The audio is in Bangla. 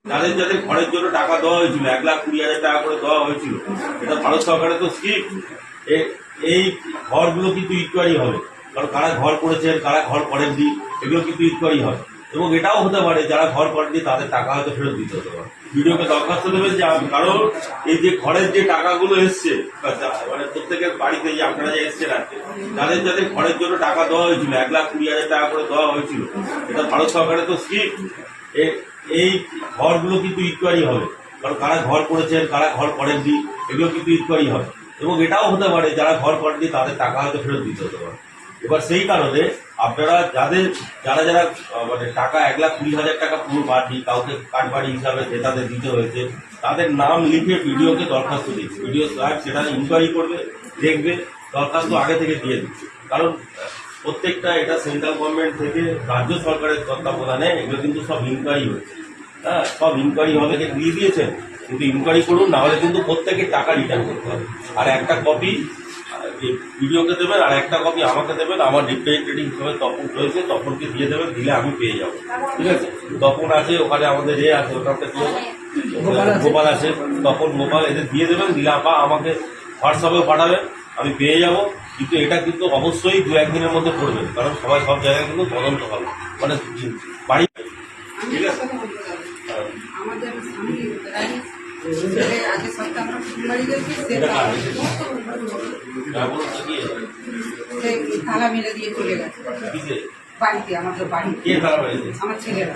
যাদের যাদের ঘরের জন্য টাকা দেওয়া হয়েছিল 1,20,000 টাকা করে দেওয়া হয়েছিল, এটা ভারত সরকারের তো স্কিম। এই ঘরগুলো কিন্তু ইনকোয়ারি হবে, কারণ কারা ঘর করেছেন কারা ঘর করেননি এগুলো কিন্তু ইনকোয়ারি হবে। এবং এটাও হতে পারে যারা ঘর করেননি তাদের টাকা হয়তো ফেরত দিতে হতে পারে। ভিডিওকে দরখাস্ত দেবেন যে কারণ এই যে ঘরের যে টাকাগুলো এসছে মানে প্রত্যেকের বাড়িতে যে আপনারা যে এসছেন আছে, যাদের যাদের ঘরের জন্য টাকা দেওয়া হয়েছিল 1,20,000 টাকা করে দেওয়া হয়েছিল, এটা ভারত সরকারের তো স্কিম। এই ঘরগুলো কিন্তু ইনকোয়ারি হবে, কারণ কারা ঘর করেছেন কারা ঘর করেননি এগুলো কিন্তু ইনকোয়ারি হবে। এবং এটাও হতে পারে যারা ঘর করেননি তাদের টাকা হয়তো ফেরত দিতে হতে পারে। এবার সেই কারণে আপনারা যারা যারা মানে টাকা 1,20,000 টাকা পুরো বাড়ি কাউকে কাটবাড়ি হিসাবে ক্রেতাদের দিতে হয়েছে, তাদের নাম লিখে ভিডিওকে দরখাস্ত দিচ্ছে। ভিডিও সাহেব সেটা ইনকোয়ারি করবে, দেখবে, দরখাস্ত আগে থেকে দিয়ে দিচ্ছে। কারণ প্রত্যেকটা এটা সেন্ট্রাল গভর্নমেন্ট থেকে রাজ্য সরকারের তত্ত্বাবধানে এগুলো কিন্তু সব ইনকোয়ারি হচ্ছে। হ্যাঁ, সব ইনকোয়ারি হবে, দিয়ে দিয়েছেন, কিন্তু ইনকোয়ারি করুন, নাহলে কিন্তু প্রত্যেকের টাকা রিটার্ন করতে হবে। আর একটা কপি ভিডিওকে দেবেন আর একটা কপি আমাকে দেবেন, আমার রিপ্রেজেন্টেটিভ হিসেবে তপন রয়েছে, তপনকে দিয়ে দেবেন, দিলে আমি পেয়ে যাবো। ঠিক আছে, তপন আছে ওখানে, আমাদের আছে ওখানটা দিয়ে গোপাল আছে, তপন গোপাল এদের দিয়ে দেবেন, দিলে বা আমাকে হোয়াটসঅ্যাপেও পাঠাবেন, আমি পেয়ে যাব। কিন্তু এটা কিন্তু অবশ্যই 2-1 দিনের মধ্যে করবেন, কারণ সবাই সব জায়গায় কিন্তু তদন্ত হবে, মানে বাড়ি। ঠিক আছে, তালা মেরে দিয়ে চলে গেছে বাড়িতে, আমাদের বাড়িতে আমার ছেলেরা।